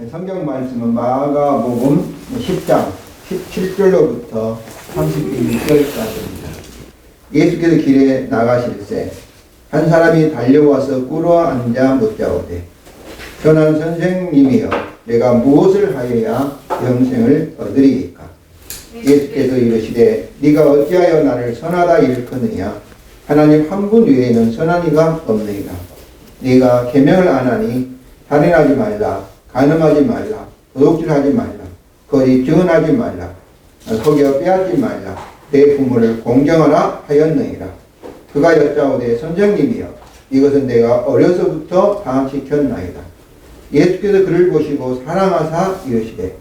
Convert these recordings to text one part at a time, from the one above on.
성경 말씀은 마가복음 10장 17절로부터 31절까지입니다. 예수께서 길에 나가실새 한 사람이 달려와서 꿇어 앉아 묻자오되 선한 선생님이여 내가 무엇을 하여야 영생을 얻으리이까? 예수께서 이르시되 네가 어찌하여 나를 선하다 일컫느냐? 하나님 한 분 외에는 선한 이가 없느니라. 네가 계명을 안 하니 살인하지 말라, 간음하지 말라, 도둑질하지 말라, 거짓 증언하지 말라, 속여 빼앗지 말라, 내 부모를 공경하라 하였느니라. 그가 여짜오되 선생님이여 이것은 내가 어려서부터 다 지켰나이다. 예수께서 그를 보시고 사랑하사 이르시되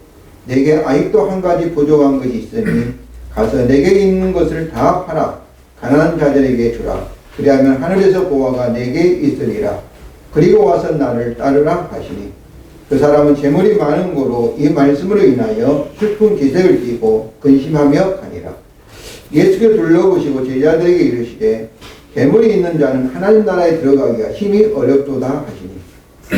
내게 아직도 한 가지 부족한 것이 있으니 가서 내게 있는 것을 다 팔아 가난한 자들에게 주라. 그리하면 하늘에서 보화가 내게 있으리라. 그리고 와서 나를 따르라 하시니 그 사람은 재물이 많은 고로 이 말씀으로 인하여 슬픈 기색을 띠고 근심하며 가니라. 예수께서 둘러보시고 제자들에게 이르시되 재물이 있는 자는 하나님 나라에 들어가기가 힘이 어렵도다 하시니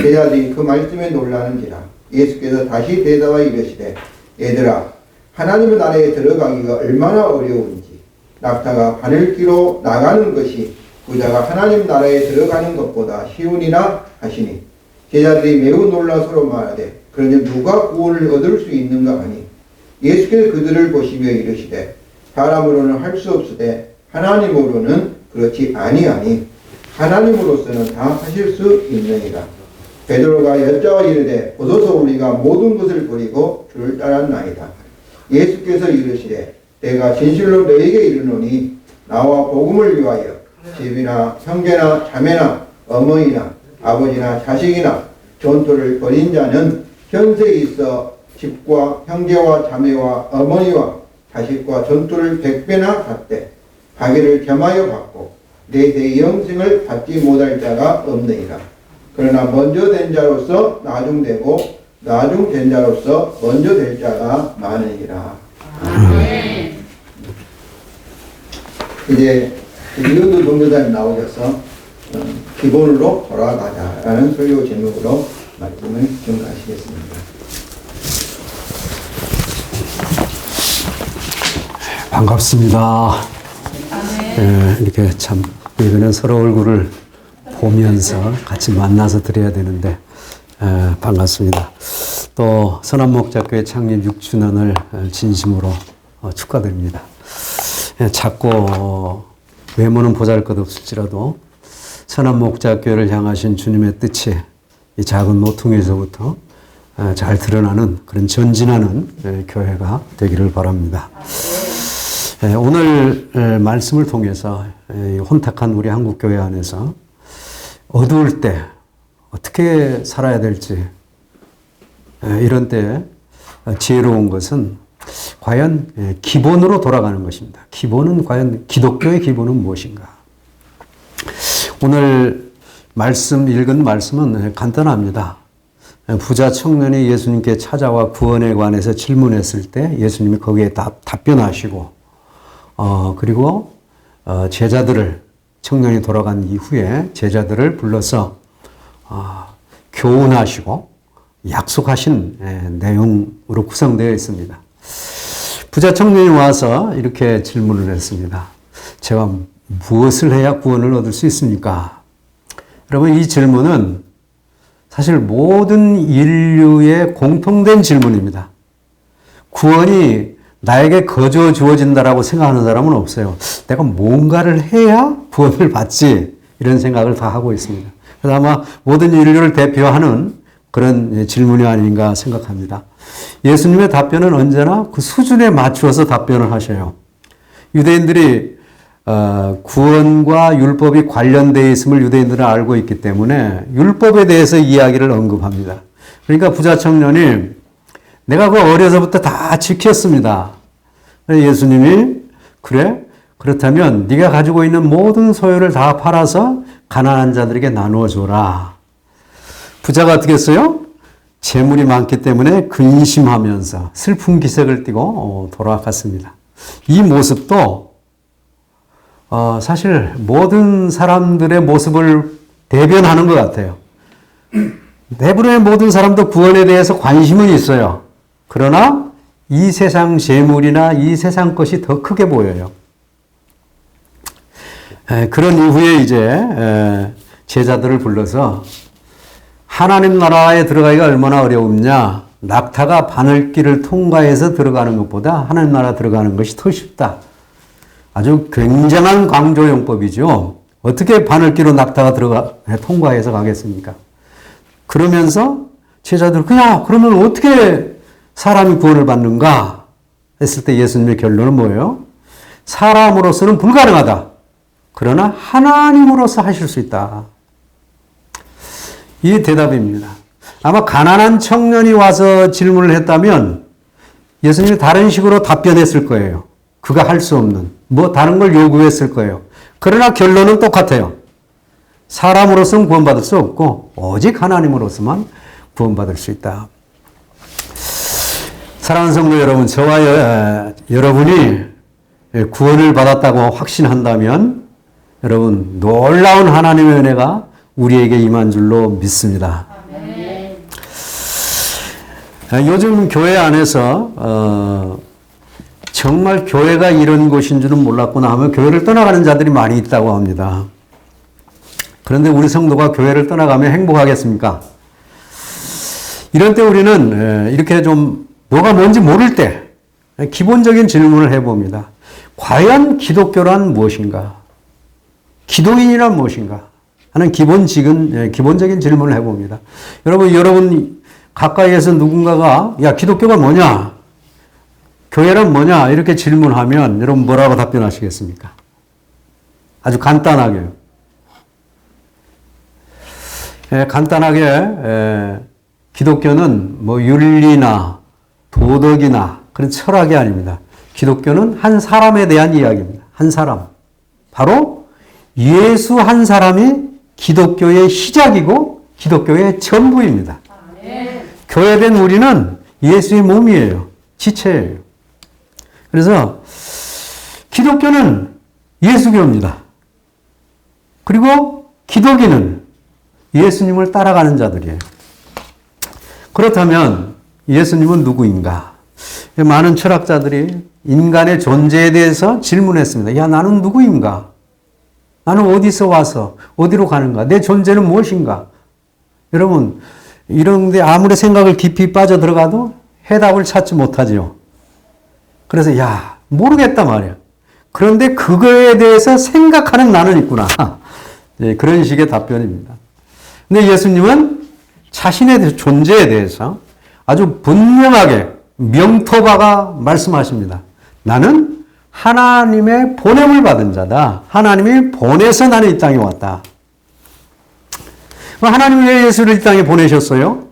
제자들이 그 말씀에 놀라는지라. 예수께서 다시 대답하여 이르시되 얘들아 하나님의 나라에 들어가기가 얼마나 어려운지 낙타가 바늘 끼로 나가는 것이 부자가 하나님 나라에 들어가는 것보다 쉬우니라 하시니 제자들이 매우 놀라 서로 말하되 그러니 누가 구원을 얻을 수 있는가 하니 예수께서 그들을 보시며 이르시되 사람으로는 할 수 없으되 하나님으로는 그렇지 아니하니 하나님으로서는 다 하실 수 있느니라. 베드로가 여짜와 이르되 보소서 우리가 모든 것을 버리고 주를 따랐나이다. 예수께서 이르시되 내가 진실로 너에게 이르노니 나와 복음을 위하여 집이나 형제나 자매나 어머니나 아버지나 자식이나 전토를 벌인 자는 현세에 있어 집과 형제와 자매와 어머니와 자식과 전토를 100배나 받되 자기를 겸하여 받고 내 영생을 받지 못할 자가 없느니라. 그러나 먼저 된 자로서 나중되고 나중된 자로서 먼저 될 자가 많으니라. 아멘. 이제 이현도 동료단이 나오셔서 기본으로 돌아가자라는 설교 제목으로 말씀을 증거하시겠습니다. 반갑습니다. 이렇게 참 이번엔 서로 얼굴을 보면서 같이 만나서 드려야 되는데 반갑습니다. 또 선한목자교회 창립 6주년을 진심으로 축하드립니다. 작고 외모는 보잘것없을지라도 선한목자교회를 향하신 주님의 뜻이 이 작은 모퉁이에서부터 잘 드러나는 그런 전진하는 교회가 되기를 바랍니다. 오늘 말씀을 통해서 혼탁한 우리 한국교회 안에서 어두울 때 어떻게 살아야 될지 이런 때 지혜로운 것은 과연 기본으로 돌아가는 것입니다. 기본은 과연 기독교의 기본은 무엇인가? 오늘 읽은 말씀은 간단합니다. 부자 청년이 예수님께 찾아와 구원에 관해서 질문했을 때 예수님이 거기에 답변하시고 그리고 제자들을 청년이 돌아간 이후에 제자들을 불러서 교훈하시고 약속하신 내용으로 구성되어 있습니다. 부자 청년이 와서 이렇게 질문을 했습니다. 제가 무엇을 해야 구원을 얻을 수 있습니까? 여러분 이 질문은 사실 모든 인류의 공통된 질문입니다. 구원이 나에게 거저 주어진다라고 생각하는 사람은 없어요. 내가 뭔가를 해야 구원을 받지 이런 생각을 다 하고 있습니다. 그래서 아마 모든 인류를 대표하는 그런 질문이 아닌가 생각합니다. 예수님의 답변은 언제나 그 수준에 맞추어서 답변을 하셔요. 유대인들이 구원과 율법이 관련되어 있음을 유대인들은 알고 있기 때문에 율법에 대해서 이야기를 언급합니다. 그러니까 부자 청년이 내가 그 어려서부터 다 지켰습니다. 예수님이 그래? 그렇다면 네가 가지고 있는 모든 소유를 다 팔아서 가난한 자들에게 나누어 줘라. 부자가 어떻게 했어요? 재물이 많기 때문에 근심하면서 슬픈 기색을 띠고 돌아갔습니다. 이 모습도 사실 모든 사람들의 모습을 대변하는 것 같아요. 대부분의 모든 사람도 구원에 대해서 관심은 있어요. 그러나 이 세상 재물이나 이 세상 것이 더 크게 보여요. 그런 이후에 이제 제자들을 불러서 하나님 나라에 들어가기가 얼마나 어려우냐. 낙타가 바늘길을 통과해서 들어가는 것보다 하나님 나라 들어가는 것이 더 쉽다. 아주 굉장한 강조용법이죠. 어떻게 바늘길로 낙타가 통과해서 가겠습니까? 그러면서 제자들 그러면 어떻게 사람이 구원을 받는가 했을 때 예수님의 결론은 뭐예요? 사람으로서는 불가능하다. 그러나 하나님으로서 하실 수 있다. 이게 대답입니다. 아마 가난한 청년이 와서 질문을 했다면 예수님이 다른 식으로 답변했을 거예요. 그가 할 수 없는 다른 걸 요구했을 거예요. 그러나 결론은 똑같아요. 사람으로서는 구원받을 수 없고 오직 하나님으로서만 구원받을 수 있다. 사랑하는 성도 여러분, 저와 여러분이 구원을 받았다고 확신한다면 여러분 놀라운 하나님의 은혜가 우리에게 임한 줄로 믿습니다. 요즘 교회 안에서 정말 교회가 이런 곳인 줄은 몰랐구나 하며 교회를 떠나가는 자들이 많이 있다고 합니다. 그런데 우리 성도가 교회를 떠나가면 행복하겠습니까? 이런 때 우리는 이렇게 좀 뭐가 뭔지 모를 때 기본적인 질문을 해봅니다. 과연 기독교란 무엇인가? 기독인이란 무엇인가? 하는 기본적인 질문을 해봅니다. 여러분 가까이에서 누군가가 기독교가 뭐냐? 교회란 뭐냐? 이렇게 질문하면 여러분 뭐라고 답변하시겠습니까? 아주 간단하게요. 간단하게 기독교는 윤리나 도덕이나 그런 철학이 아닙니다. 기독교는 한 사람에 대한 이야기입니다. 한 사람. 바로 예수 한 사람이 기독교의 시작이고 기독교의 전부입니다. 교회된 우리는 예수의 몸이에요. 지체예요. 그래서 기독교는 예수교입니다. 그리고 기독인은 예수님을 따라가는 자들이에요. 그렇다면 예수님은 누구인가? 많은 철학자들이 인간의 존재에 대해서 질문했습니다. 나는 누구인가? 나는 어디서 와서 어디로 가는가? 내 존재는 무엇인가? 여러분, 이런 데 아무리 생각을 깊이 빠져들어가도 해답을 찾지 못하지요. 그래서 모르겠단 말이야. 그런데 그거에 대해서 생각하는 나는 있구나. 그런 식의 답변입니다. 근데 예수님은 자신의 존재에 대해서 아주 분명하게 명토박아 말씀하십니다. 나는 하나님의 보냄을 받은 자다. 하나님이 보내서 나는 이 땅에 왔다. 하나님이 왜 예수를 이 땅에 보내셨어요?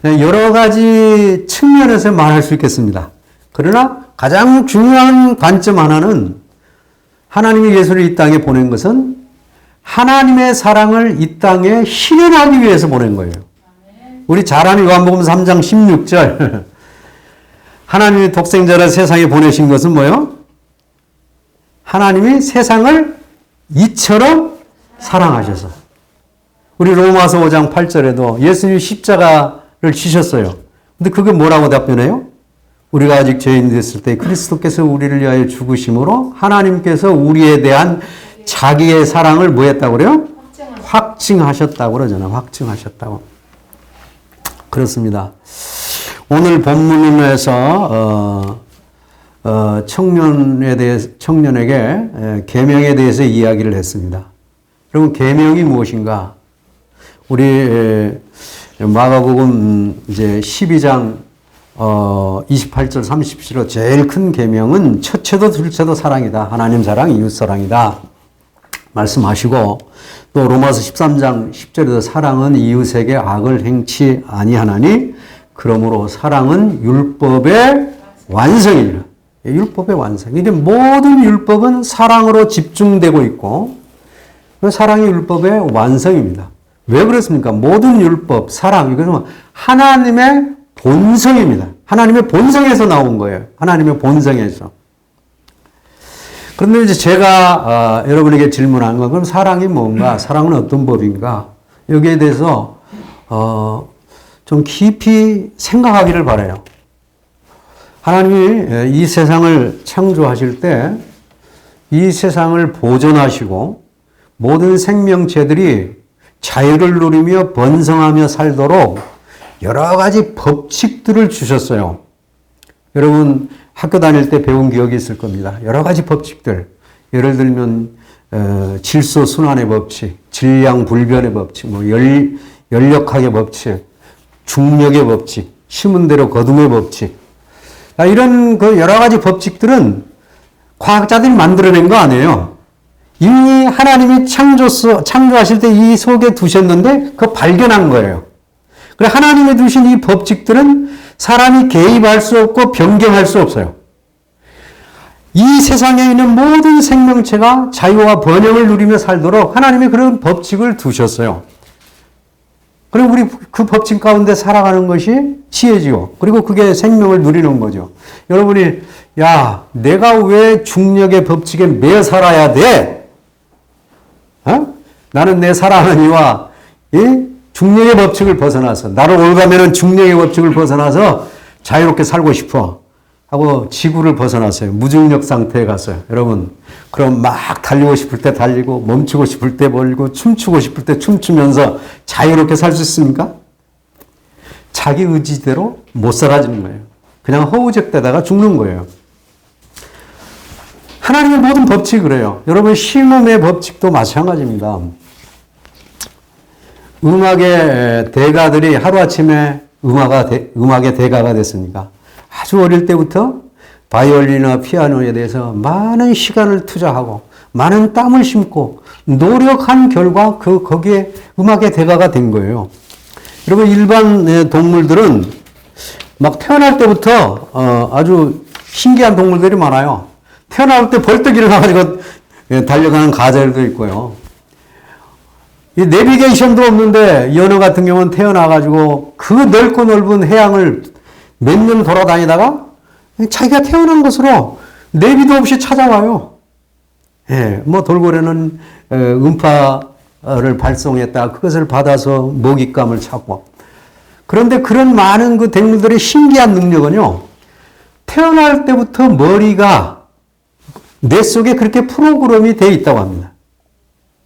여러 가지 측면에서 말할 수 있겠습니다. 그러나 가장 중요한 관점 하나는 하나님이 예수를 이 땅에 보낸 것은 하나님의 사랑을 이 땅에 실현하기 위해서 보낸 거예요. 우리 잘 아는 요한복음 3장 16절 하나님이 독생자를 세상에 보내신 것은 뭐예요? 하나님이 세상을 이처럼 사랑하셔서. 우리 로마서 5장 8절에도 예수님이 십자가를 지셨어요. 근데 그게 뭐라고 답변해요? 우리가 아직 죄인 됐을 때 그리스도께서 우리를 위하여 죽으심으로 하나님께서 우리에 대한 자기의 사랑을 뭐 했다고 그래요? 확증하셨다고 그러잖아요. 확증하셨다고. 그렇습니다. 오늘 본문에서 청년에게 계명에 대해서 이야기를 했습니다. 여러분 계명이 무엇인가? 우리 마가복음 이제 12장 28절 30절로 제일 큰 계명은 첫째도 둘째도 사랑이다. 하나님 사랑, 이웃 사랑이다. 말씀하시고 또 로마서 13장 10절에도 사랑은 이웃에게 악을 행치 아니하나니 그러므로 사랑은 율법의 완성입니다. 율법의 완성. 이게 모든 율법은 사랑으로 집중되고 있고 사랑이 율법의 완성입니다. 왜 그렇습니까? 모든 율법, 사랑 이것은 하나님의 본성입니다. 하나님의 본성에서 나온 거예요. 하나님의 본성에서. 그런데 이제 제가 여러분에게 질문한 건 그럼 사랑이 뭔가? 사랑은 어떤 법인가? 여기에 대해서 좀 깊이 생각하기를 바라요. 하나님이 이 세상을 창조하실 때 이 세상을 보존하시고 모든 생명체들이 자유를 누리며 번성하며 살도록 여러 가지 법칙들을 주셨어요. 여러분 학교 다닐 때 배운 기억이 있을 겁니다. 여러 가지 법칙들. 예를 들면 질소순환의 법칙, 질량불변의 법칙, 열역학의 법칙, 중력의 법칙, 심은 대로 거둠의 법칙. 이런 그 여러 가지 법칙들은 과학자들이 만들어낸 거 아니에요. 이미 하나님이 창조하실 때 이 속에 두셨는데 그 발견한 거예요. 그래 하나님이 두신 이 법칙들은 사람이 개입할 수 없고 변경할 수 없어요. 이 세상에 있는 모든 생명체가 자유와 번영을 누리며 살도록 하나님이 그런 법칙을 두셨어요. 그리고 우리 그 법칙 가운데 살아가는 것이 지혜지요. 그리고 그게 생명을 누리는 거죠. 여러분이 야 내가 왜 중력의 법칙에 매여 살아야 돼? 나는 내 사랑하는 이와 이 중력의 법칙을 벗어나서 나를 올가매는 중력의 법칙을 벗어나서 자유롭게 살고 싶어 하고 지구를 벗어났어요. 무중력 상태에 갔어요. 여러분 그럼 막 달리고 싶을 때 달리고 멈추고 싶을 때 멀고 춤추고 싶을 때 춤추면서 자유롭게 살 수 있습니까? 자기 의지대로 못 살아지는 거예요. 그냥 허우적대다가 죽는 거예요. 하나님의 모든 법칙이 그래요. 여러분 심음의 법칙도 마찬가지입니다. 음악의 대가들이 하루아침에 음악의 대가가 됐으니까 아주 어릴 때부터 바이올린이나 피아노에 대해서 많은 시간을 투자하고 많은 땀을 심고 노력한 결과 거기에 음악의 대가가 된 거예요. 여러분 일반 동물들은 막 태어날 때부터 아주 신기한 동물들이 많아요. 태어날 때 벌떡 일어나가지고 달려가는 가젤도 있고요. 이 내비게이션도 없는데 연어 같은 경우는 태어나가지고 그 넓고 넓은 해양을 몇 년 돌아다니다가 자기가 태어난 곳으로 내비도 없이 찾아와요. 예, 뭐 돌고래는 음파를 발송했다. 그것을 받아서 먹잇감을 찾고. 그런데 그런 많은 그 동물들의 신기한 능력은요. 태어날 때부터 머리가 뇌 속에 그렇게 프로그램이 되어 있다고 합니다.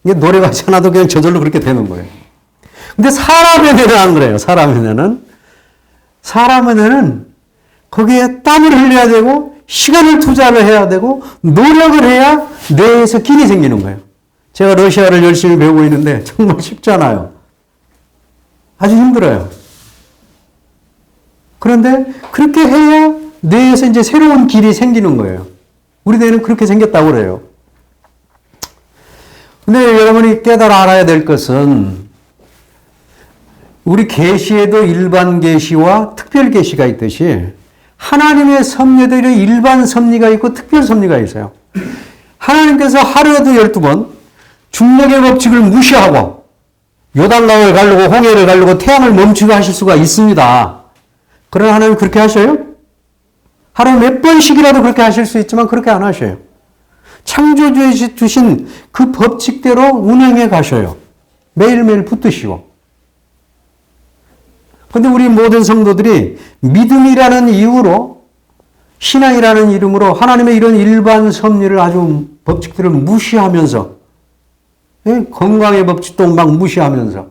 이게 노래가 하지 않아도 그냥 저절로 그렇게 되는 거예요. 근데 사람의 뇌는 안 그래요. 사람의 뇌는 거기에 땀을 흘려야 되고 시간을 투자를 해야 되고 노력을 해야 뇌에서 길이 생기는 거예요. 제가 러시아를 열심히 배우고 있는데 정말 쉽잖아요. 아주 힘들어요. 그런데 그렇게 해야 뇌에서 이제 새로운 길이 생기는 거예요. 우리 뇌는 그렇게 생겼다고 그래요. 근데 여러분이 깨달아 알아야 될 것은 우리 계시에도 일반 계시와 특별 계시가 있듯이 하나님의 섭리들이 일반 섭리가 있고 특별 섭리가 있어요. 하나님께서 하루에도 12번 중력의 법칙을 무시하고 요단강을 가르고 홍해를 가르고 태양을 멈추게 하실 수가 있습니다. 그러나 하나님 그렇게 하셔요? 하루에 몇 번씩이라도 그렇게 하실 수 있지만 그렇게 안 하셔요. 창조주에 주신 그 법칙대로 운행해 가셔요. 매일매일 붙드시고. 그런데 우리 모든 성도들이 믿음이라는 이유로 신앙이라는 이름으로 하나님의 이런 일반 섭리를 아주 법칙들을 무시하면서 건강의 법칙도 막 무시하면서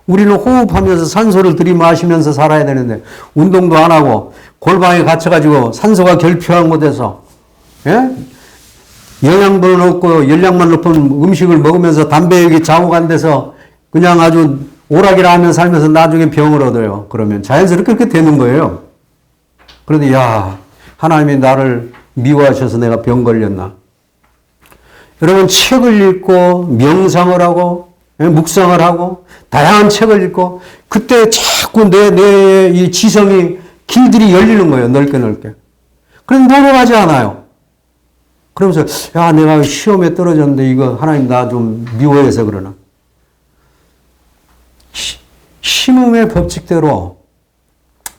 우리는 호흡하면서 산소를 들이마시면서 살아야 되는데 운동도 안 하고 골방에 갇혀가지고 산소가 결핍한 곳에서 영양분은 없고 열량만 높은 음식을 먹으면서 담배역이 자욱한 데서 그냥 아주 오락이라 하면 살면서 나중에 병을 얻어요. 그러면 자연스럽게 그렇게 되는 거예요. 그런데 야 하나님이 나를 미워하셔서 내가 병 걸렸나. 여러분 책을 읽고 명상을 하고 묵상을 하고 다양한 책을 읽고 그때 자꾸 내 이 지성이 길들이 열리는 거예요. 넓게. 그런데 노력하지 않아요. 그러면서 야 내가 시험에 떨어졌는데 이거 하나님 나 좀 미워해서 그러나. 심음의 법칙대로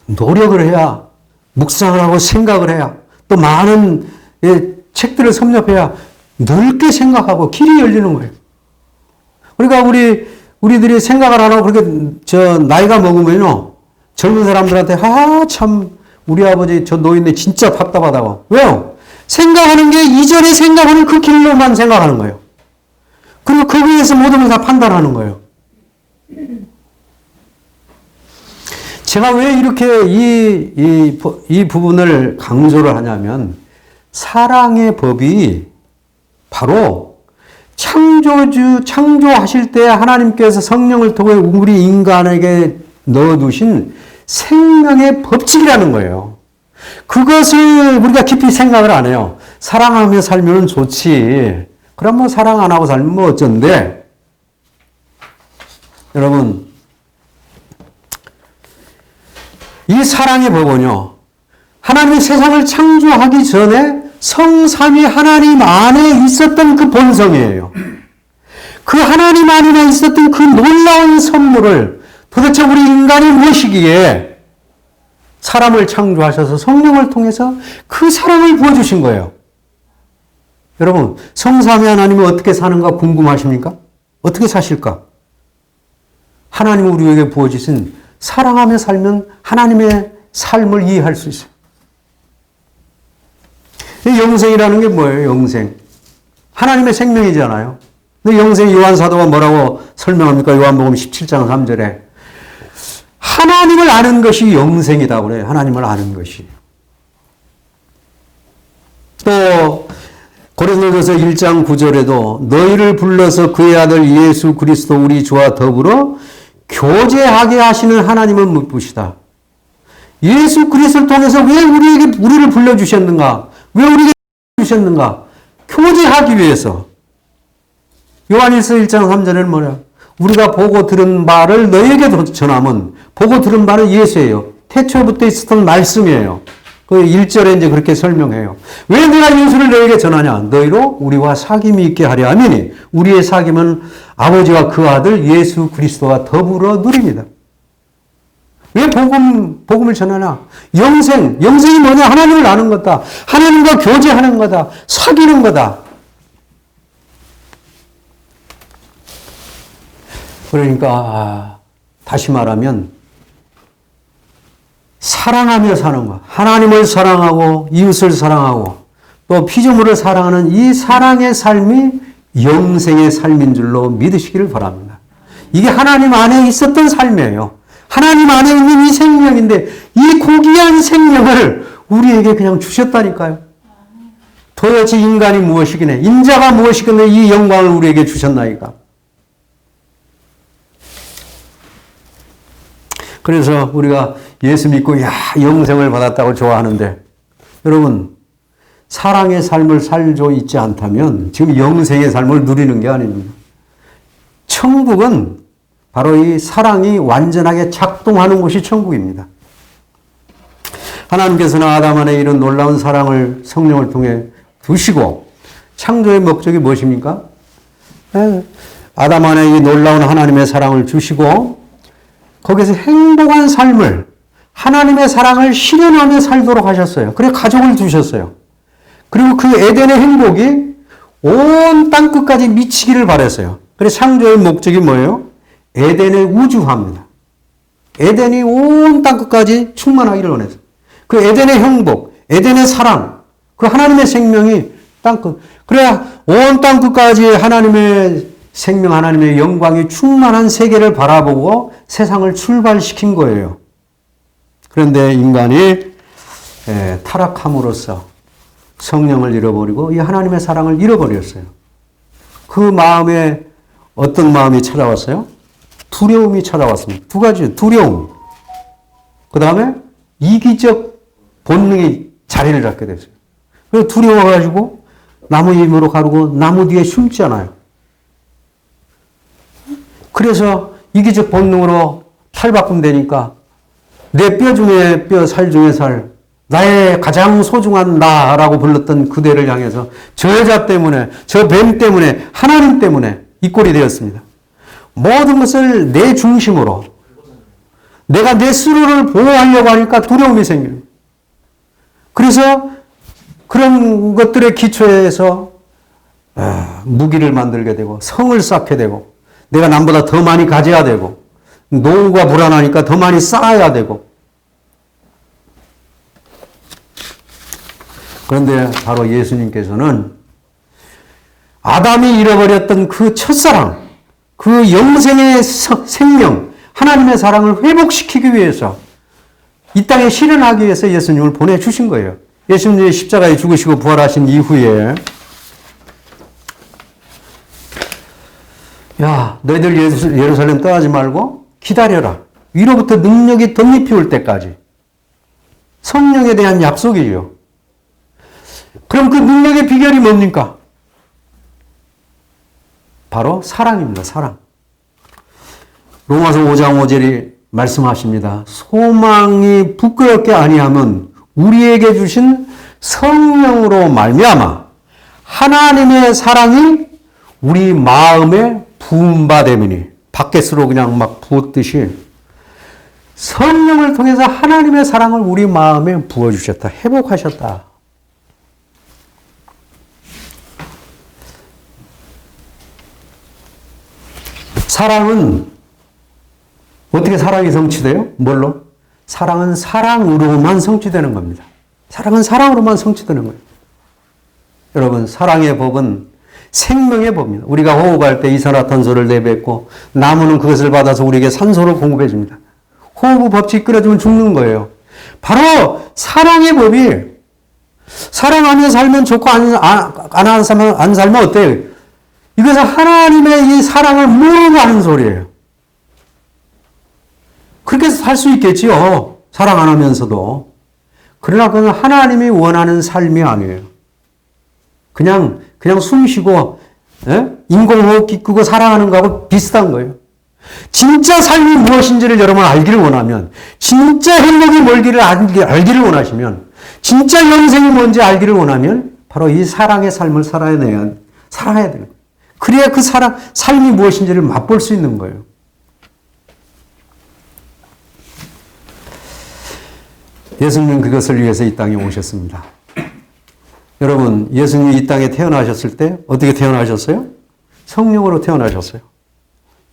노력을 해야 묵상을 하고 생각을 해야 또 많은 책들을 섭렵해야 넓게 생각하고 길이 열리는 거예요. 그러니까 우리 우리들이 생각을 안 하고 그렇게 나이가 먹으면요. 젊은 사람들한테 참 우리 아버지 저 노인네 진짜 답답하다고. 왜요? 생각하는 게 이전에 생각하는 그 길로만 생각하는 거예요. 그리고 거기에서 모든 걸 다 판단하는 거예요. 제가 왜 이렇게 이 부분을 강조를 하냐면 사랑의 법이 바로 창조하실 때 하나님께서 성령을 통해 우리 인간에게 넣어두신 생명의 법칙이라는 거예요. 그것을 우리가 깊이 생각을 안 해요. 사랑하며 살면 좋지. 그럼 뭐 사랑 안 하고 살면 뭐 어쩐데? 여러분, 이 사랑의 법은요, 하나님이 세상을 창조하기 전에 성삼위 하나님 안에 있었던 그 본성이에요. 그 하나님 안에 있었던 그 놀라운 선물을 도대체 우리 인간이 무엇이기에 사람을 창조하셔서 성령을 통해서 그 사랑을 부어주신 거예요. 여러분, 성삼위 하나님이 어떻게 사는가 궁금하십니까? 어떻게 사실까? 하나님이 우리에게 부어주신 사랑하며 살면 하나님의 삶을 이해할 수 있어요. 영생이라는 게 뭐예요? 영생. 하나님의 생명이잖아요. 근데 영생 요한 사도가 뭐라고 설명합니까? 요한복음 17장 3절에 하나님을 아는 것이 영생이라고 그래요. 하나님을 아는 것이. 또 고린도전서 1장 9절에도 너희를 불러서 그의 아들 예수 그리스도 우리 주와 더불어 교제하게 하시는 하나님은 무엇이다. 예수 그리스도를 통해서 왜 우리를 불러주셨는가? 왜 우리에게 주셨는가? 교제하기 위해서. 요한일서 1장 3절에는 뭐냐? 우리가 보고 들은 바를 너희에게 전함은 보고 들은 바는 예수예요. 태초부터 있었던 말씀이에요. 그 1절에 이제 그렇게 설명해요. 왜 내가 예수를 너희에게 전하냐? 너희로 우리와 사귐이 있게 하려 함이니 우리의 사귐은 아버지와 그 아들 예수 그리스도와 더불어 누립니다. 왜 복음을 전하냐? 영생이 뭐냐? 하나님을 아는 거다. 하나님과 교제하는 거다. 사귀는 거다. 그러니까 다시 말하면 사랑하며 사는 것, 하나님을 사랑하고 이웃을 사랑하고 또 피조물을 사랑하는 이 사랑의 삶이 영생의 삶인 줄로 믿으시기를 바랍니다. 이게 하나님 안에 있었던 삶이에요. 하나님 안에 있는 이 생명인데 이 고귀한 생명을 우리에게 그냥 주셨다니까요. 도대체 인간이 무엇이기네, 인자가 무엇이기네 이 영광을 우리에게 주셨나이까. 그래서 우리가 예수 믿고 영생을 받았다고 좋아하는데 여러분 사랑의 삶을 살고 있지 않다면 지금 영생의 삶을 누리는 게 아닙니다. 천국은 바로 이 사랑이 완전하게 작동하는 곳이 천국입니다. 하나님께서는 아담 안에 이런 놀라운 사랑을 성령을 통해 두시고 창조의 목적이 무엇입니까? 아담 안에 이 놀라운 하나님의 사랑을 주시고 거기서 행복한 삶을 하나님의 사랑을 실현하며 살도록 하셨어요. 그래서 가족을 두셨어요. 그리고 그 에덴의 행복이 온 땅끝까지 미치기를 바랬어요. 그래서 창조의 목적이 뭐예요? 에덴의 우주화입니다. 에덴이 온 땅끝까지 충만하기를 원했어요. 그 에덴의 행복, 에덴의 사랑, 그 하나님의 생명이 땅끝. 그래야 온 땅끝까지 하나님의 생명, 하나님의 영광이 충만한 세계를 바라보고 세상을 출발시킨 거예요. 그런데 인간이 타락함으로써 성령을 잃어버리고 이 하나님의 사랑을 잃어버렸어요. 그 마음에 어떤 마음이 찾아왔어요? 두려움이 찾아왔습니다. 두 가지, 두려움. 그 다음에 이기적 본능이 자리를 잡게 됐어요. 그래서 두려워가지고 나무 잎으로 가르고 나무 뒤에 숨잖아요. 그래서 이기적 본능으로 탈바꿈되니까 내 뼈 중에 뼈, 살 중에 살, 나의 가장 소중한 나라고 불렀던 그대를 향해서 저 여자 때문에, 저 뱀 때문에, 하나님 때문에 이 꼴이 되었습니다. 모든 것을 내 중심으로 내가 내 스스로를 보호하려고 하니까 두려움이 생기는 거예요. 그래서 그런 것들의 기초에서 무기를 만들게 되고 성을 쌓게 되고 내가 남보다 더 많이 가져야 되고, 노후가 불안하니까 더 많이 쌓아야 되고. 그런데 바로 예수님께서는 아담이 잃어버렸던 그 첫사랑, 그 영생의 생명, 하나님의 사랑을 회복시키기 위해서 이 땅에 실현하기 위해서 예수님을 보내주신 거예요. 예수님이 십자가에 죽으시고 부활하신 이후에 야, 너희들 예루살렘 떠나지 말고 기다려라. 위로부터 능력이 덧입히 올 때까지. 성령에 대한 약속이에요. 그럼 그 능력의 비결이 뭡니까? 바로 사랑입니다. 사랑. 로마서 5장 5절이 말씀하십니다. 소망이 부끄럽게 아니하면 우리에게 주신 성령으로 말미암아 하나님의 사랑이 우리 마음에 부음받음이니, 바켓으로 그냥 막 부었듯이 성령을 통해서 하나님의 사랑을 우리 마음에 부어주셨다. 회복하셨다. 사랑은 어떻게 사랑이 성취돼요? 뭘로? 사랑은 사랑으로만 성취되는 겁니다. 사랑은 사랑으로만 성취되는 거예요. 여러분, 사랑의 법은 생명의 법입니다. 우리가 호흡할 때 이산화탄소를 내뱉고 나무는 그것을 받아서 우리에게 산소를 공급해 줍니다. 호흡 법칙이 끊어지면 죽는 거예요. 바로 사랑의 법이, 사랑하며 살면 좋고 안 살면 어때요? 이것은 하나님의 이 사랑을 모르고 하는 소리예요. 그렇게 살 수 있겠지요. 사랑 안 하면서도. 그러나 그건 하나님이 원하는 삶이 아니에요. 그냥 숨 쉬고, 인공호흡기 끄고 사랑하는 거하고 비슷한 거예요. 진짜 삶이 무엇인지를 여러분 알기를 원하면, 진짜 행복이 뭘지를 알기를 원하시면, 진짜 영생이 뭔지 알기를 원하면, 바로 이 사랑의 삶을 살아야 되는 거예요. 그래야 그 삶이 무엇인지를 맛볼 수 있는 거예요. 예수님은 그것을 위해서 이 땅에 오셨습니다. 여러분, 예수님이 이 땅에 태어나셨을 때 어떻게 태어나셨어요? 성령으로 태어나셨어요.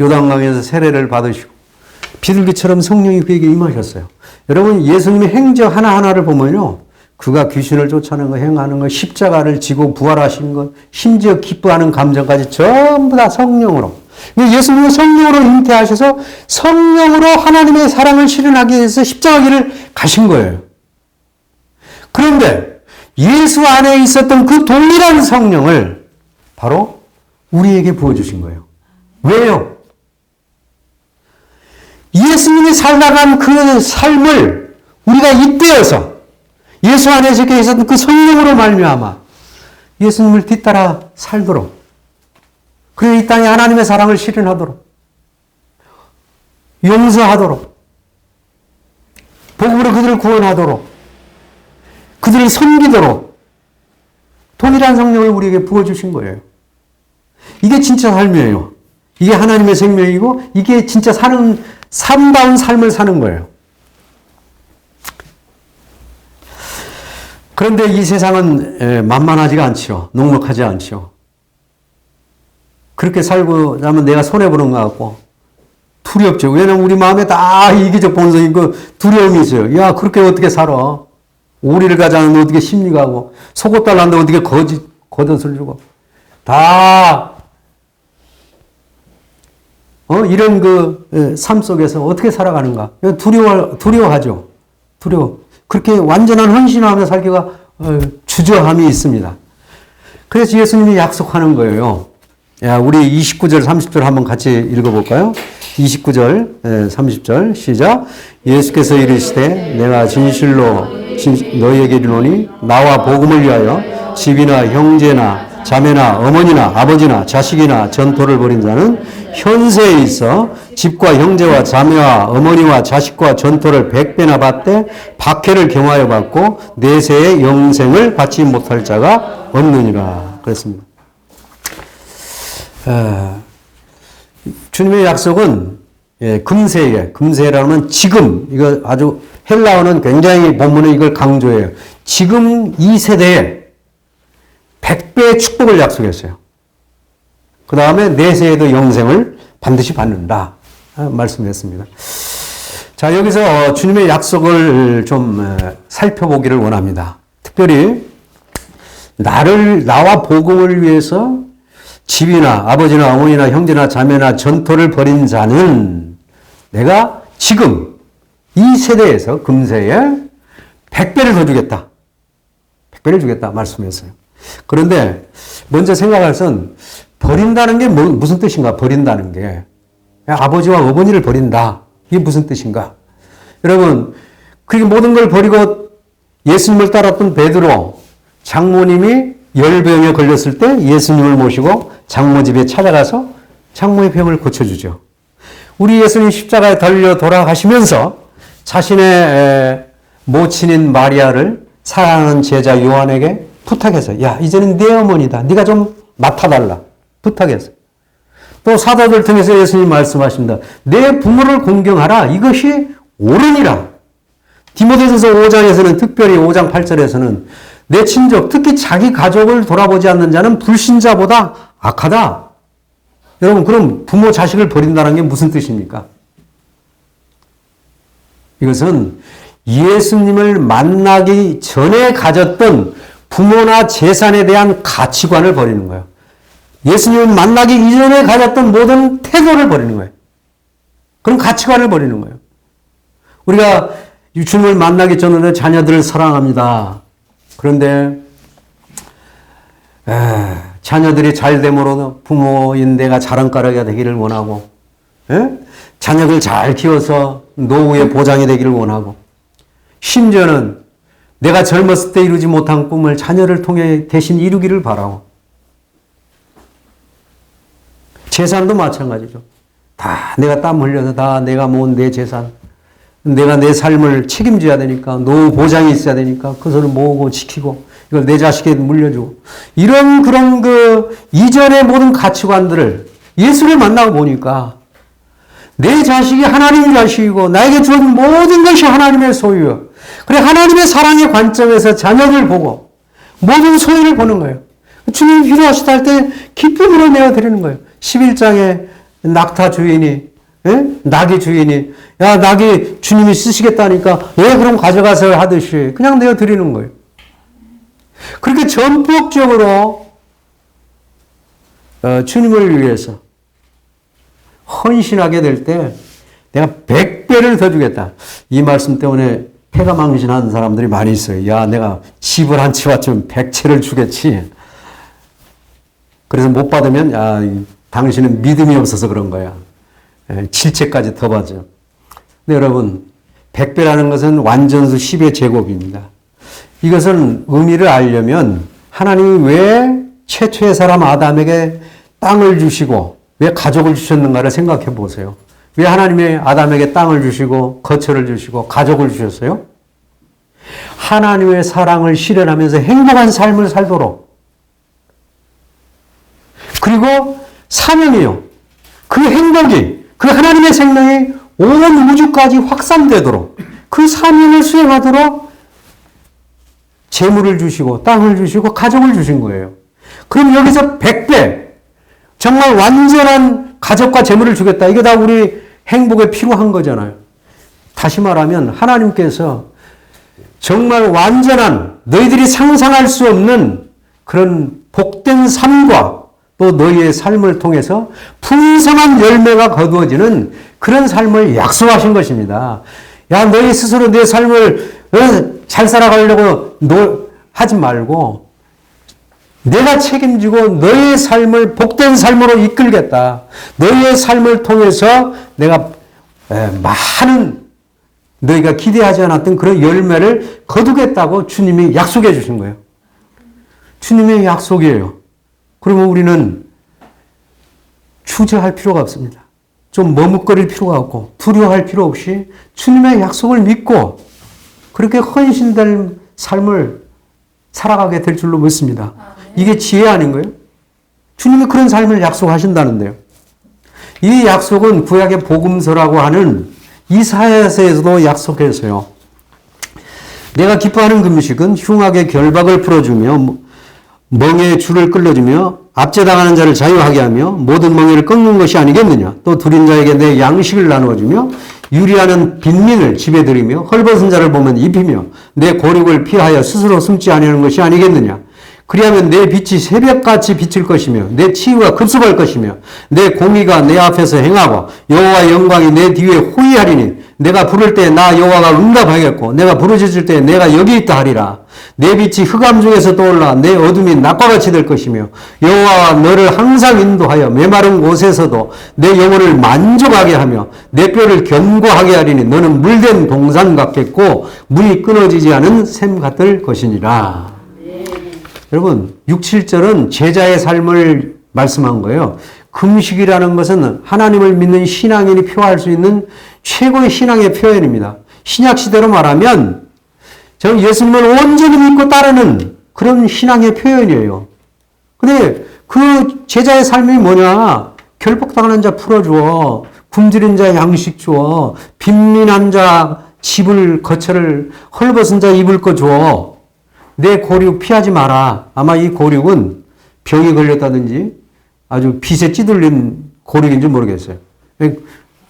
요단강에서 세례를 받으시고 비둘기처럼 성령이 그에게 임하셨어요. 여러분, 예수님의 행적 하나하나를 보면요, 그가 귀신을 쫓아내는 거, 행하는 거, 십자가를 지고 부활하신 것, 심지어 기뻐하는 감정까지 전부 다 성령으로. 예수님은 성령으로 잉태하셔서 성령으로 하나님의 사랑을 실현하기 위해서 십자가길을 가신 거예요. 그런데 예수 안에 있었던 그 동일한 성령을 바로 우리에게 부어주신 거예요. 왜요? 예수님이 살아간 그 삶을 우리가 잇대어서 예수 안에 적혀 있었던 그 성령으로 말미암아 예수님을 뒤따라 살도록, 그리고 이 땅에 하나님의 사랑을 실현하도록, 용서하도록, 복음으로 그들을 구원하도록, 그들을 섬기도록 동일한 성령을 우리에게 부어주신 거예요. 이게 진짜 삶이에요. 이게 하나님의 생명이고 이게 진짜 삶다운 삶을 사는 거예요. 그런데 이 세상은 만만하지가 않죠. 녹록하지 않죠. 그렇게 살고 나면 내가 손해보는 것 같고 두렵죠. 왜냐면 우리 마음에 다 이기적 본성이 있고 두려움이 있어요. 야, 그렇게 어떻게 살아? 오리를 가자는데 어떻게 심리가고, 속옷 달라는데 어떻게 겉옷을 주고, 다 이런 삶 속에서 어떻게 살아가는가? 두려워하죠. 그렇게 완전한 헌신하며 살기가 주저함이 있습니다. 그래서 예수님이 약속하는 거예요. 야, 우리 29절, 30절 한번 같이 읽어볼까요? 29절, 30절, 시작. 예수께서 이르시되 내가 진실로 너희에게 이르노니 나와 복음을 위하여 집이나 형제나 자매나 어머니나 아버지나 자식이나 전토를 벌인 자는 현세에 있어 집과 형제와 자매와 어머니와 자식과 전토를 100배나 받되 박해를 경하여 받고 내세의 영생을 받지 못할 자가 없느니라. 그랬습니다. 주님의 약속은 금세라면 지금, 이거 아주 헬라어는 굉장히 본문에 이걸 강조해요. 지금 이 세대에 100배의 축복을 약속했어요. 그 다음에 내세에도 영생을 반드시 받는다. 말씀했습니다. 자, 여기서 주님의 약속을 좀 살펴보기를 원합니다. 특별히 나와 복음을 위해서 집이나 아버지나 어머니나 형제나 자매나 전토를 벌인 자는 내가 지금 이 세대에서 금세에 100배를 더 주겠다. 100배를 주겠다 말씀했어요. 그런데 먼저 생각할 것은 버린다는 게 무슨 뜻인가? 버린다는 게 아버지와 어머니를 버린다. 이게 무슨 뜻인가? 여러분, 그게 모든 걸 버리고 예수님을 따랐던 베드로 장모님이 열병에 걸렸을 때 예수님을 모시고 장모 집에 찾아가서 장모의 병을 고쳐주죠. 우리 예수님 십자가에 달려 돌아가시면서 자신의 모친인 마리아를 사랑하는 제자 요한에게 부탁해서 야, 이제는 네 어머니다. 네가 좀 맡아달라. 부탁해서. 또 사도들 통해서 예수님 말씀하십니다. 내 부모를 공경하라. 이것이 옳으니라. 디모데전서 5장에서는 특별히 5장 8절에서는 내 친족, 특히 자기 가족을 돌아보지 않는 자는 불신자보다 악하다. 여러분, 그럼 부모 자식을 버린다는 게 무슨 뜻입니까? 이것은 예수님을 만나기 전에 가졌던 부모나 재산에 대한 가치관을 버리는 거예요. 예수님을 만나기 이전에 가졌던 모든 태도를 버리는 거예요. 그런 가치관을 버리는 거예요. 우리가 주님을 만나기 전에 자녀들을 사랑합니다. 그런데 자녀들이 잘 됨으로 부모인 내가 자랑거리가 되기를 원하고 자녀를 잘 키워서 노후의 보장이 되기를 원하고 심지어는 내가 젊었을 때 이루지 못한 꿈을 자녀를 통해 대신 이루기를 바라고 재산도 마찬가지죠. 다 내가 땀 흘려서 다 내가 모은 내 재산 내가 내 삶을 책임져야 되니까 노후 보장이 있어야 되니까 그것을 모으고 지키고 이걸 내 자식에게 물려주고 이런 그런 그 이전의 모든 가치관들을 예수를 만나고 보니까 내 자식이 하나님의 자식이고 나에게 주어진 모든 것이 하나님의 소유요. 그래 하나님의 사랑의 관점에서 자녀를 보고 모든 소유를 보는 거예요. 주님이 필요하시다 할 때 기쁨으로 내어드리는 거예요. 11장에 낙타 주인이 낙의 주인이 야 낙이 주님이 쓰시겠다니까 왜 그럼 가져가서 하듯이 그냥 내어드리는 거예요. 그렇게 전폭적으로 주님을 위해서 헌신하게 될 때 내가 100배를 더 주겠다. 이 말씀 때문에 패가망신하는 사람들이 많이 있어요. 야 내가 집을 한 채 왔으면 100채를 주겠지. 그래서 못 받으면 야 당신은 믿음이 없어서 그런 거야. 7채까지 더 받죠. 근데 여러분 100배라는 것은 완전수 10의 제곱입니다. 이것은 의미를 알려면 하나님이 왜 최초의 사람 아담에게 땅을 주시고 왜 가족을 주셨는가를 생각해 보세요. 왜 하나님이 아담에게 땅을 주시고 거처를 주시고 가족을 주셨어요? 하나님의 사랑을 실현하면서 행복한 삶을 살도록. 그리고 사명이요. 그 행복이 그 하나님의 생명이 온 우주까지 확산되도록 그 사명을 수행하도록 재물을 주시고 땅을 주시고 가족을 주신 거예요. 그럼 여기서 100배 정말 완전한 가족과 재물을 주겠다. 이게 다 우리 행복에 필요한 거잖아요. 다시 말하면 하나님께서 정말 완전한 너희들이 상상할 수 없는 그런 복된 삶과 또 너희의 삶을 통해서 풍성한 열매가 거두어지는 그런 삶을 약속하신 것입니다. 야, 너희 스스로 내 삶을 잘 살아가려고 하지 말고 내가 책임지고 너희의 삶을 복된 삶으로 이끌겠다. 너희의 삶을 통해서 내가 많은 너희가 기대하지 않았던 그런 열매를 거두겠다고 주님이 약속해 주신 거예요. 주님의 약속이에요. 그러면 우리는 주저할 필요가 없습니다. 좀 머뭇거릴 필요가 없고 두려워할 필요 없이 주님의 약속을 믿고 그렇게 헌신될 삶을 살아가게 될 줄로 믿습니다. 이게 지혜 아닌가요? 주님이 그런 삶을 약속하신다는데요. 이 약속은 구약의 복음서라고 하는 이사야서에서도 약속했어요. 내가 기뻐하는 금식은 흉악의 결박을 풀어주며 멍에의 줄을 끌어주며 압제당하는 자를 자유하게 하며 모든 멍에를 꺾는 것이 아니겠느냐. 또 둘인 자에게 내 양식을 나누어주며 유리하는 빈민을 집에 들이며 헐벗은 자를 보면 입히며 내 고륙을 피하여 스스로 숨지 아니하는 것이 아니겠느냐. 그리하면 내 빛이 새벽같이 비칠 것이며 내 치유가 급속할 것이며 내 공의가 내 앞에서 행하고 여호와의 영광이 내 뒤에 호위하리니 내가 부를 때 나 여호와가 응답하겠고 내가 부르짖을 때 내가 여기 있다 하리라. 내 빛이 흑암 중에서 떠올라 내 어둠이 낮과 같이 될 것이며 여호와가 너를 항상 인도하여 메마른 곳에서도 내 영혼을 만족하게 하며 내 뼈를 견고하게 하리니 너는 물된 동산 같겠고 물이 끊어지지 않은 샘 같을 것이니라. 여러분 6, 7절은 제자의 삶을 말씀한 거예요. 금식이라는 것은 하나님을 믿는 신앙인이 표할 수 있는 최고의 신앙의 표현입니다. 신약 시대로 말하면 저는 예수님을 온전히 믿고 따르는 그런 신앙의 표현이에요. 근데 그 제자의 삶이 뭐냐? 결박당하는 자 풀어줘. 굶주린 자 양식 줘. 빈민한 자 집을 거처를 헐벗은 자 입을 거 줘. 내 고륙 피하지 마라. 아마 이 고륙은 병이 걸렸다든지 아주 빛에 찌들린 고륙인지 모르겠어요.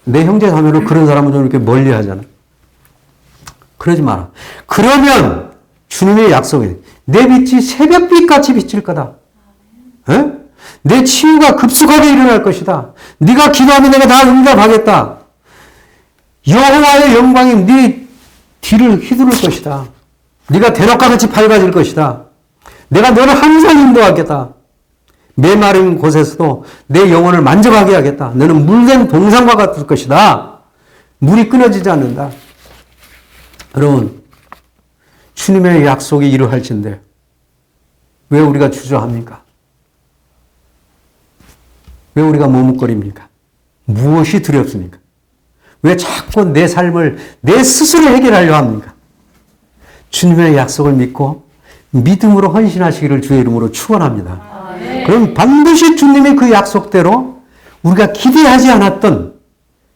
내 형제 자매로 그런 사람은 좀 이렇게 멀리 하잖아. 그러지 마라. 그러면 주님의 약속이 내 빛이 새벽빛같이 비칠 거다. 에? 내 치유가 급속하게 일어날 것이다. 네가 기도하면 내가 다 응답하겠다. 여호와의 영광이 네 뒤를 휘두를 것이다. 네가 대낮과 같이 밝아질 것이다. 내가 너를 항상 인도하겠다. 메마른 곳에서도 내 영혼을 만족하게 하겠다. 너는 물된 동산과 같을 것이다. 물이 끊어지지 않는다. 여러분, 주님의 약속이 이루어질진데 왜 우리가 주저합니까? 왜 우리가 머뭇거립니까? 무엇이 두렵습니까? 왜 자꾸 내 삶을 내 스스로 해결하려 합니까? 주님의 약속을 믿고 믿음으로 헌신하시기를 주의 이름으로 축원합니다. 그럼 반드시 주님의 그 약속대로 우리가 기대하지 않았던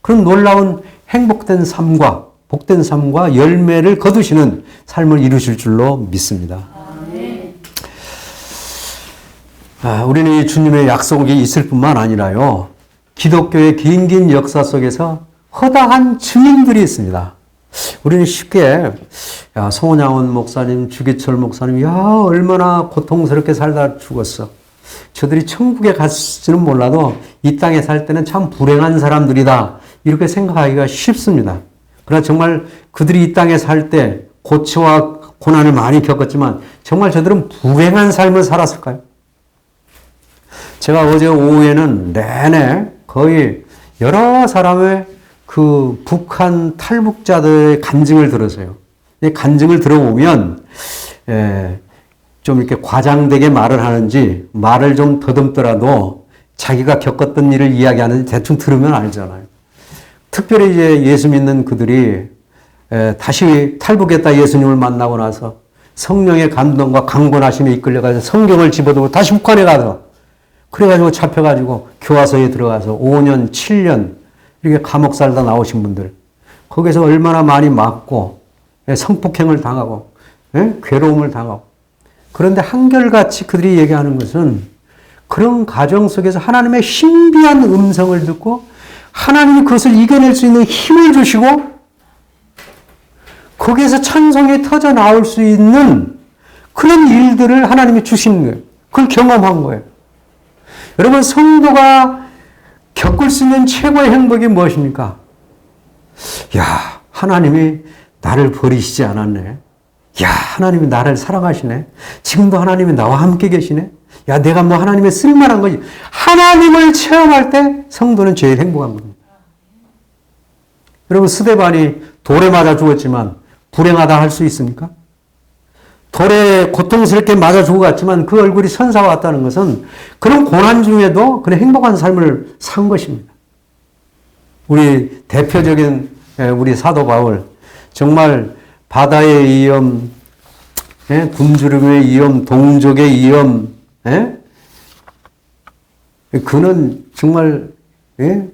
그런 놀라운 행복된 삶과 복된 삶과 열매를 거두시는 삶을 이루실 줄로 믿습니다. 우리는 이 주님의 약속이 있을 뿐만 아니라요. 기독교의 긴 역사 속에서 허다한 증인들이 있습니다. 우리는 쉽게 송원양원 목사님, 주기철 목사님 얼마나 고통스럽게 살다 죽었어. 저들이 천국에 갔을지는 몰라도 이 땅에 살 때는 참 불행한 사람들이다. 이렇게 생각하기가 쉽습니다. 그러나 정말 그들이 이 땅에 살 때 고초와 고난을 많이 겪었지만 정말 저들은 불행한 삶을 살았을까요? 제가 어제 오후에는 내내 거의 여러 사람의 그 북한 탈북자들의 간증을 들었어요. 이 간증을 들어보면 좀 이렇게 과장되게 말을 하는지 말을 좀 더듬더라도 자기가 겪었던 일을 이야기하는지 대충 들으면 알잖아요. 특별히 이제 예수 믿는 그들이 다시 탈북했다 예수님을 만나고 나서 성령의 감동과 강권하심에 이끌려가서 성경을 집어들고 다시 북한에 가서 그래가지고 잡혀가지고 교화소에 들어가서 5년, 7년 이렇게 감옥 살다 나오신 분들 거기서 얼마나 많이 맞고 성폭행을 당하고 괴로움을 당하고 그런데 한결같이 그들이 얘기하는 것은 그런 가정 속에서 하나님의 신비한 음성을 듣고 하나님이 그것을 이겨낼 수 있는 힘을 주시고 거기에서 찬송이 터져 나올 수 있는 그런 일들을 하나님이 주시는 거예요. 그걸 경험한 거예요. 여러분 성도가 겪을 수 있는 최고의 행복이 무엇입니까? 야, 하나님이 나를 버리시지 않았네. 야, 하나님이 나를 사랑하시네. 지금도 하나님이 나와 함께 계시네. 야, 내가 뭐 하나님의 쓸만한 거지. 하나님을 체험할 때 성도는 제일 행복한 겁니다. 여러분, 스데반이 돌에 맞아 죽었지만 불행하다 할 수 있습니까? 돌에 고통스럽게 맞아 죽어갔지만 그 얼굴이 선사와 같다는 것은 그런 고난 중에도 그런 행복한 삶을 산 것입니다. 우리 대표적인 우리 사도 바울, 정말 바다의 위험, 굶주림의 위험, 동족의 위험, 그는 정말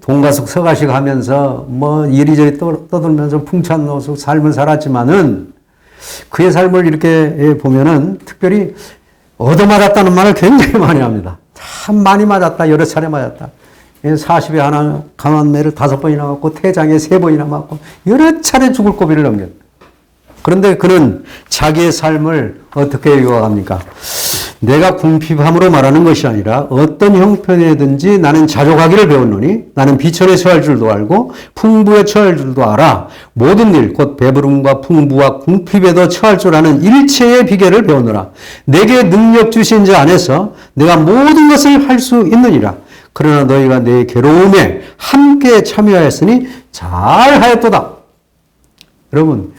동가숙 서가식 하면서 뭐 이리저리 떠들면서 풍찬노숙 삶을 살았지만은 그의 삶을 이렇게 보면은 특별히 얻어맞았다는 말을 굉장히 많이 합니다. 참 많이 맞았다. 여러 차례 맞았다. 40에 하나 강한 매를 5번이나 맞고 태장에 3번이나 맞고 여러 차례 죽을 고비를 넘겼다. 그런데 그는 자기의 삶을 어떻게 요약합니까? 내가 궁핍함으로 말하는 것이 아니라 어떤 형편이든지 나는 자족하기를 배웠노니 나는 비천에 처할 줄도 알고 풍부에 처할 줄도 알아. 모든 일 곧 배부름과 풍부와 궁핍에도 처할 줄 아는 일체의 비결을 배우노라. 내게 능력 주신 자 안에서 내가 모든 것을 할 수 있느니라. 그러나 너희가 내 괴로움에 함께 참여하였으니 잘하였도다. 여러분,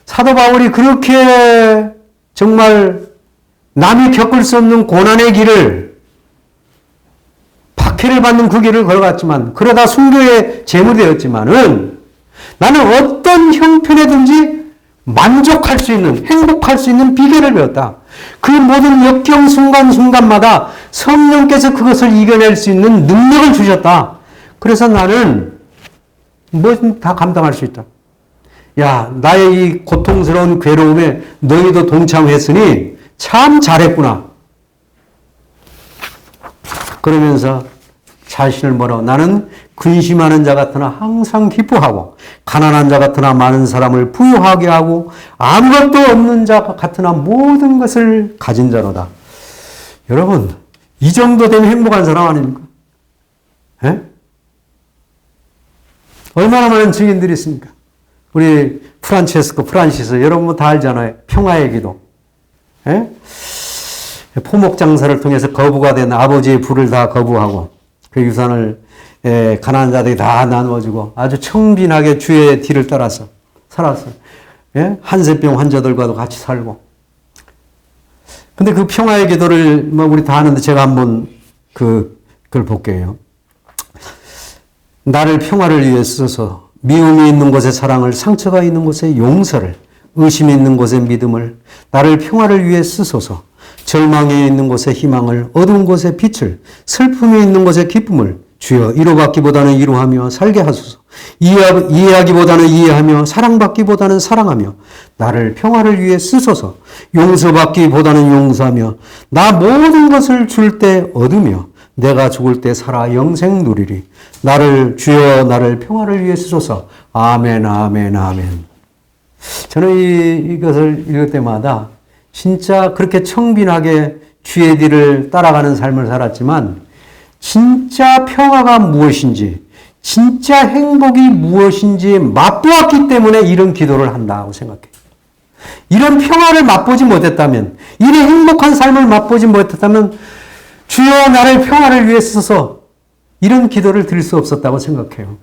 사도 바울이 그렇게 정말 남이 겪을 수 없는 고난의 길을, 박해를 받는 그 길을 걸어갔지만, 그러다 순교의 제물이 되었지만은, 나는 어떤 형편에든지 만족할 수 있는, 행복할 수 있는 비결을 배웠다. 그 모든 역경 순간순간마다 성령께서 그것을 이겨낼 수 있는 능력을 주셨다. 그래서 나는 뭐든 다 감당할 수 있다. 야, 나의 이 고통스러운 괴로움에 너희도 동참했으니 참 잘했구나. 그러면서 자신을 뭐라고? 나는 근심하는 자 같으나 항상 기뻐하고 가난한 자 같으나 많은 사람을 부유하게 하고 아무것도 없는 자 같으나 모든 것을 가진 자로다. 여러분, 이 정도 되면 행복한 사람 아닙니까? 에? 얼마나 많은 증인들이 있습니까? 우리 프란시스 여러분 다 알잖아요. 평화의 기도. 에? 포목 장사를 통해서 거부가 된 아버지의 부를 다 거부하고 그 유산을 가난한 자들이 다 나누어주고 아주 청빈하게 주의 뒤를 따라서 살았어요. 예? 한세병 환자들과도 같이 살고. 근데 그 평화의 기도를 뭐 우리 다 아는데 제가 한번 그걸 볼게요. 나를 평화를 위해 써서 미움이 있는 곳에 사랑을, 상처가 있는 곳에 용서를, 의심이 있는 곳에 믿음을, 나를 평화를 위해 쓰소서. 절망에 있는 곳에 희망을, 어두운 곳에 빛을, 슬픔이 있는 곳에 기쁨을, 주여 위로받기보다는 위로하며 살게 하소서. 이해하기보다는 이해하며 사랑받기보다는 사랑하며 나를 평화를 위해 쓰소서. 용서받기보다는 용서하며 나 모든 것을 줄 때 얻으며 내가 죽을 때 살아 영생 누리리. 주여 나를 평화를 위해 쓰소서. 아멘 아멘 아멘. 저는 이것을 읽을 때마다 진짜 그렇게 청빈하게 주의 뒤를 따라가는 삶을 살았지만 진짜 평화가 무엇인지, 진짜 행복이 무엇인지 맛보았기 때문에 이런 기도를 한다고 생각해요. 이런 평화를 맛보지 못했다면, 이런 행복한 삶을 맛보지 못했다면 주여 나를 평화를 위해 써서 이런 기도를 드릴 수 없었다고 생각해요.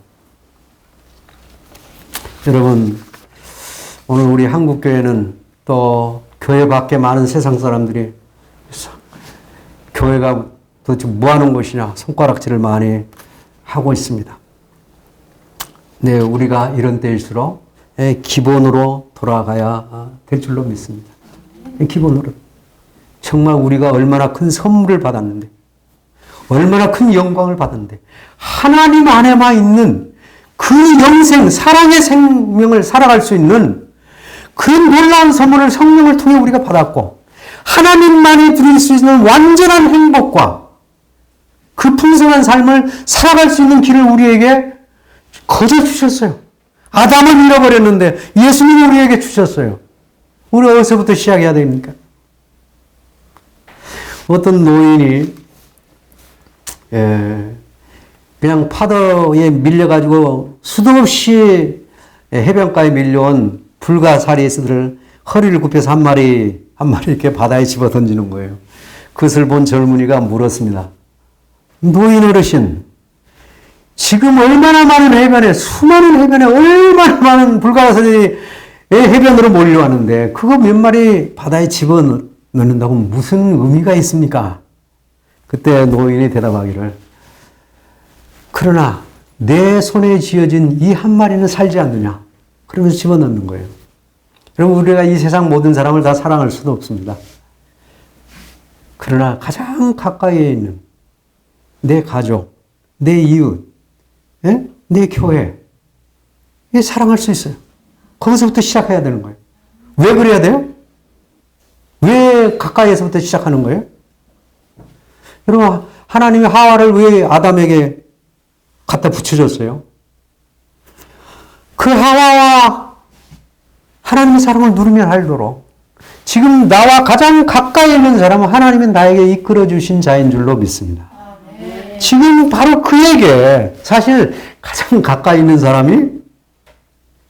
여러분, 오늘 우리 한국교회는 또 교회 밖에 많은 세상 사람들이 교회가 도대체 뭐 하는 곳이냐 손가락질을 많이 하고 있습니다. 네, 우리가 이런 때일수록 기본으로 돌아가야 될 줄로 믿습니다. 기본으로. 정말 우리가 얼마나 큰 선물을 받았는데, 얼마나 큰 영광을 받았는데, 하나님 안에만 있는 그 영생, 사랑의 생명을 살아갈 수 있는 그 놀라운 선물을 성령을 통해 우리가 받았고, 하나님만이 드릴 수 있는 완전한 행복과 그 풍성한 삶을 살아갈 수 있는 길을 우리에게 거저 주셨어요. 아담은 잃어버렸는데 예수님이 우리에게 주셨어요. 우리 어디서부터 시작해야 됩니까? 어떤 노인이 그냥 파도에 밀려가지고 수도 없이 해변가에 밀려온 불가사리들을 허리를 굽혀서 한 마리 이렇게 바다에 집어 던지는 거예요. 그것을 본 젊은이가 물었습니다. 노인 어르신, 지금 얼마나 많은 해변에, 수많은 해변에 얼마나 많은 불가사리 해변으로 몰려왔는데 그거 몇 마리 바다에 집어 넣는다고 무슨 의미가 있습니까? 그때 노인이 대답하기를, 그러나 내 손에 쥐어진 이 한 마리는 살지 않느냐? 그러면서 집어넣는 거예요. 여러분, 우리가 이 세상 모든 사람을 다 사랑할 수도 없습니다. 그러나 가장 가까이에 있는 내 가족, 내 이웃, 내 교회, 사랑할 수 있어요. 거기서부터 시작해야 되는 거예요. 왜 그래야 돼요? 왜 가까이에서부터 시작하는 거예요? 여러분, 하나님이 하와를 왜 아담에게 갖다 붙여줬어요? 그 하와와 하나님의 사랑을 누리면 할도록 지금 나와 가장 가까이 있는 사람은 하나님이 나에게 이끌어주신 자인 줄로 믿습니다. 지금 바로 그에게 사실 가장 가까이 있는 사람이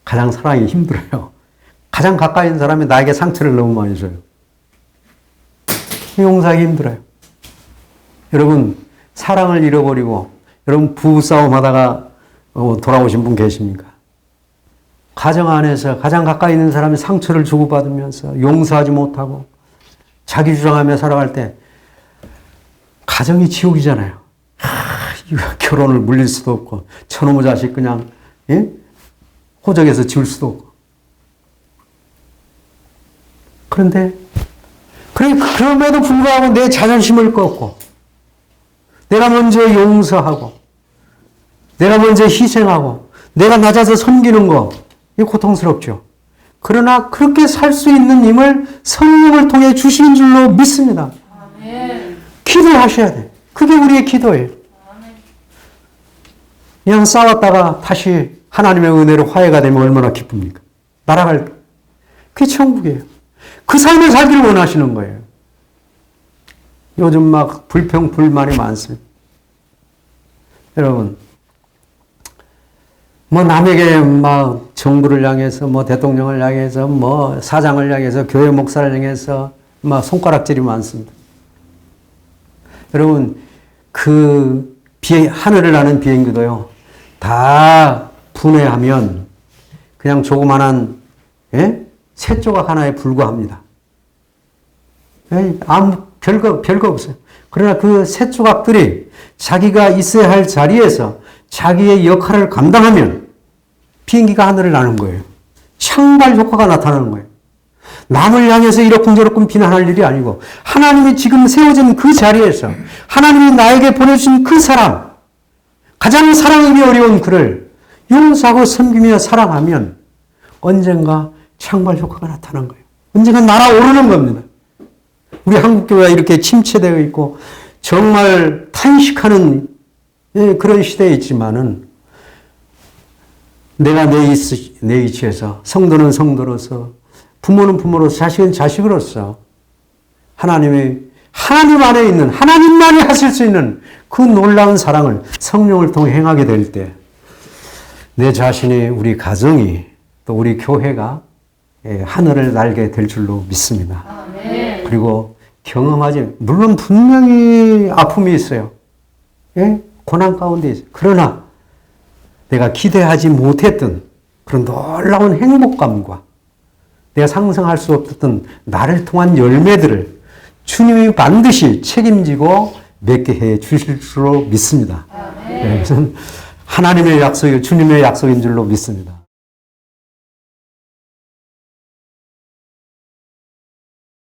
가장 사랑이 힘들어요. 가장 가까이 있는 사람이 나에게 상처를 너무 많이 줘요. 용서하기 힘들어요. 여러분, 사랑을 잃어버리고 여러분 부부싸움 하다가 돌아오신 분 계십니까? 가정 안에서 가장 가까이 있는 사람이 상처를 주고받으면서 용서하지 못하고 자기 주장하며 살아갈 때 가정이 지옥이잖아요. 결혼을 물릴 수도 없고 저놈의 자식 그냥 호적에서 지울 수도 없고. 그럼에도 불구하고 내 자존심을 꺾고 내가 먼저 용서하고 내가 먼저 희생하고 내가 낮아서 섬기는 거 이게 고통스럽죠. 그러나 그렇게 살 수 있는 힘을 성령을 통해 주시는 줄로 믿습니다. 아멘. 기도하셔야 돼. 그게 우리의 기도예요. 아멘. 그냥 싸웠다가 다시 하나님의 은혜로 화해가 되면 얼마나 기쁩니까? 날아갈 때. 그게 천국이에요. 그 삶을 살기를 원하시는 거예요. 요즘 막 불평, 불만이 많습니다. 여러분, 뭐 남에게 막 정부를 향해서 뭐 대통령을 향해서 뭐 사장을 향해서 교회 목사를 향해서 막 손가락질이 많습니다. 여러분 그 하늘을 나는 비행기도요 다 분해하면 그냥 조그만한 새 조각 하나에 불과합니다. 아무 별거 없어요. 그러나 그 새 조각들이 자기가 있어야 할 자리에서 자기의 역할을 감당하면 비행기가 하늘을 나는 거예요. 창발 효과가 나타나는 거예요. 남을 향해서 이러쿵저러쿵 비난할 일이 아니고 하나님이 지금 세워진 그 자리에서 하나님이 나에게 보내주신 그 사람, 가장 사랑하기 어려운 그를 용서하고 섬기며 사랑하면 언젠가 창발 효과가 나타나는 거예요. 언젠가 날아오르는 겁니다. 우리 한국교회가 이렇게 침체되어 있고 정말 탄식하는 그런 시대에 있지만은 내가 내 위치에서 성도는 성도로서 부모는 부모로서 자식은 자식으로서 하나님 안에 있는 하나님만이 하실 수 있는 그 놀라운 사랑을 성령을 통해 행하게 될 때 내 자신이 우리 가정이 또 우리 교회가 하늘을 날게 될 줄로 믿습니다. 아멘. 그리고 물론 분명히 아픔이 있어요. 고난 가운데 있어요. 그러나 내가 기대하지 못했던 그런 놀라운 행복감과 내가 상상할 수 없었던 나를 통한 열매들을 주님이 반드시 책임지고 맺게 해 주실 줄로 믿습니다. 그래서 하나님의 약속이 주님의 약속인 줄로 믿습니다.